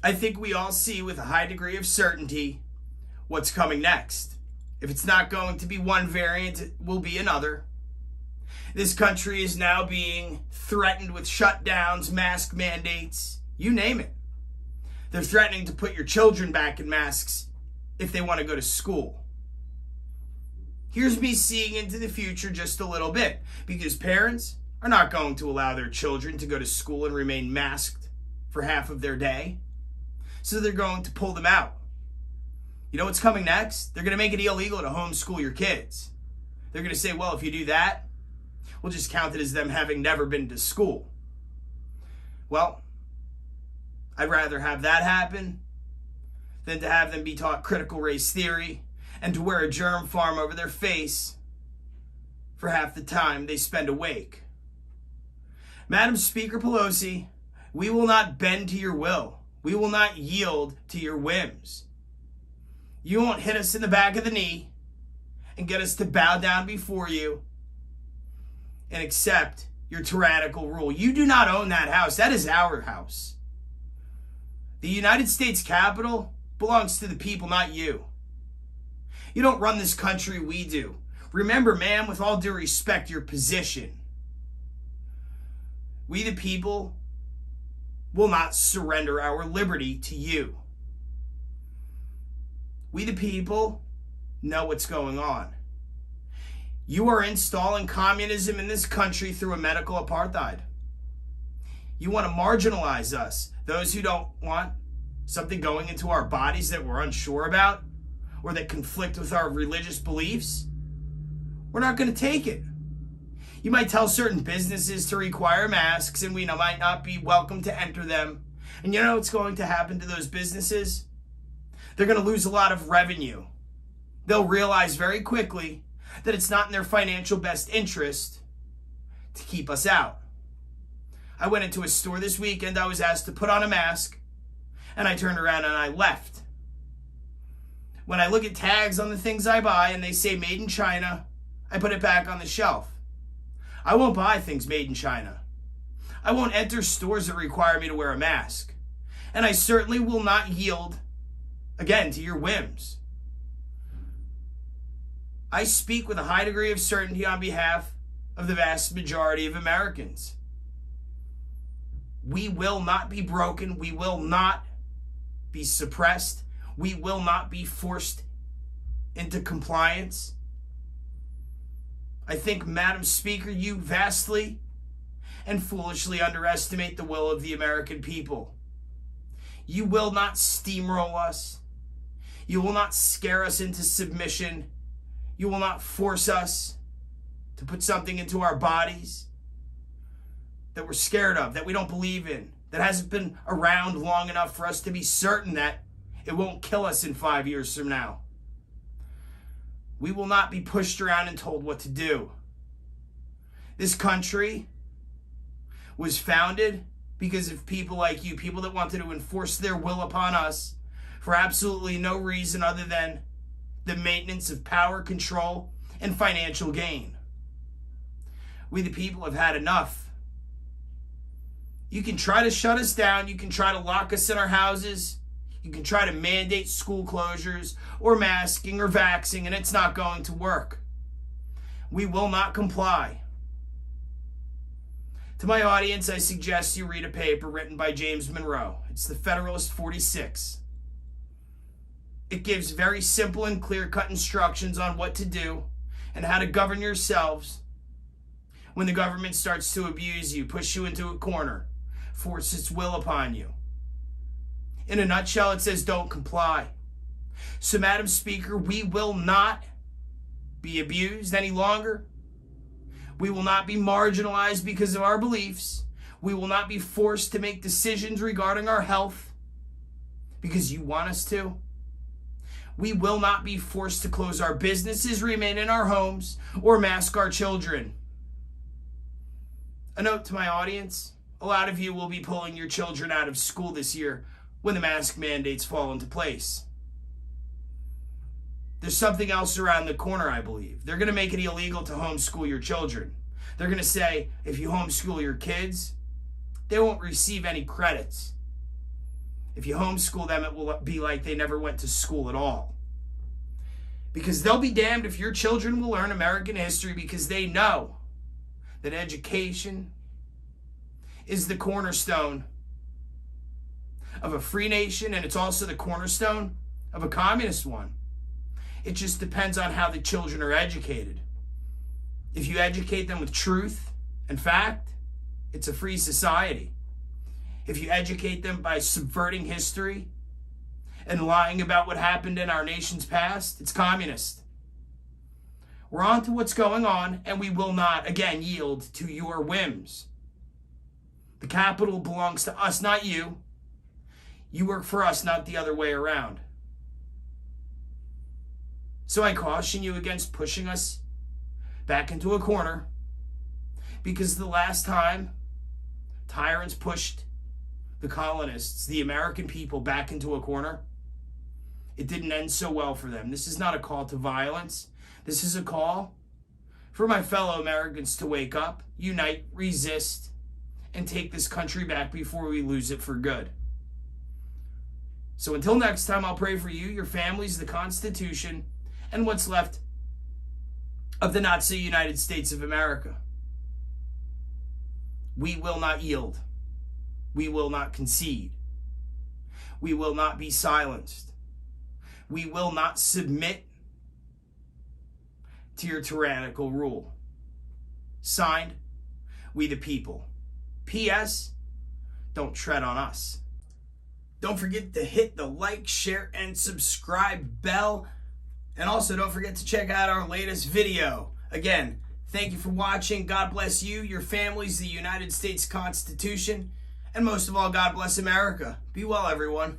I think we all see with a high degree of certainty what's coming next. If it's not going to be one variant, it will be another. This country is now being threatened with shutdowns, mask mandates, you name it. They're threatening to put your children back in masks if they want to go to school. Here's me seeing into the future just a little bit, because parents are not going to allow their children to go to school and remain masked for half of their day. So they're going to pull them out. You know what's coming next? They're going to make it illegal to homeschool your kids. They're going to say, well, if you do that, we'll just count it as them having never been to school. Well, I'd rather have that happen than to have them be taught critical race theory and to wear a germ farm over their face for half the time they spend awake. Madam Speaker Pelosi, we will not bend to your will. We will not yield to your whims. You won't hit us in the back of the knee and get us to bow down before you and accept your tyrannical rule. You do not own that house. That is our house. The United States Capitol belongs to the people, not you. You don't run this country, we do. Remember, ma'am, with all due respect, your position. We the people will not surrender our liberty to you. We the people know what's going on. You are installing communism in this country through a medical apartheid. You want to marginalize us, those who don't want something going into our bodies that we're unsure about or that conflict with our religious beliefs. We're not going to take it. You might tell certain businesses to require masks and we might not be welcome to enter them. And you know what's going to happen to those businesses? They're going to lose a lot of revenue. They'll realize very quickly that it's not in their financial best interest to keep us out. I went into a store this weekend. I was asked to put on a mask, and I turned around and I left. When I look at tags on the things I buy and they say made in China, I put it back on the shelf. I won't buy things made in China. I won't enter stores that require me to wear a mask. And I certainly will not yield, again, to your whims. I speak with a high degree of certainty on behalf of the vast majority of Americans. We will not be broken. We will not be suppressed. We will not be forced into compliance. I think, Madam Speaker, you vastly and foolishly underestimate the will of the American people. You will not steamroll us. You will not scare us into submission. You will not force us to put something into our bodies that we're scared of, that we don't believe in, that hasn't been around long enough for us to be certain that it won't kill us in 5 years from now. We will not be pushed around and told what to do. This country was founded because of people like you, people that wanted to enforce their will upon us for absolutely no reason other than the maintenance of power, control, and financial gain. We the people have had enough. You can try to shut us down. You can try to lock us in our houses. You can try to mandate school closures or masking or vaxxing, and it's not going to work. We will not comply. To my audience, I suggest you read a paper written by James Monroe. It's the Federalist 46. It gives very simple and clear-cut instructions on what to do and how to govern yourselves when the government starts to abuse you, push you into a corner, force its will upon you. In a nutshell, it says don't comply. So, Madam Speaker, we will not be abused any longer. We will not be marginalized because of our beliefs. We will not be forced to make decisions regarding our health because you want us to. We will not be forced to close our businesses, remain in our homes, or mask our children. A note to my audience, a lot of you will be pulling your children out of school this year when the mask mandates fall into place. There's something else around the corner, I believe. They're going to make it illegal to homeschool your children. They're going to say, if you homeschool your kids, they won't receive any credits. If you homeschool them, it will be like they never went to school at all. Because they'll be damned if your children will learn American history, because they know that education is the cornerstone of a free nation, and it's also the cornerstone of a communist one. It just depends on how the children are educated. If you educate them with truth and fact, it's a free society. If you educate them by subverting history and lying about what happened in our nation's past, it's communist. We're on to what's going on, and we will not, again, yield to your whims. The capital belongs to us, not you. You work for us, not the other way around. So I caution you against pushing us back into a corner, because the last time tyrants pushed the colonists, the American people, back into a corner, it didn't end so well for them. This is not a call to violence. This is a call for my fellow Americans to wake up, unite, resist, and take this country back before we lose it for good. So until next time, I'll pray for you, your families, the Constitution, and what's left of the Nazi United States of America. We will not yield. We will not concede. We will not be silenced. We will not submit to your tyrannical rule. Signed, we the people. P.S. Don't tread on us. Don't forget to hit the like, share, and subscribe bell. And also don't forget to check out our latest video. Again, thank you for watching. God bless you, your families, the United States Constitution, and most of all, God bless America. Be well, everyone.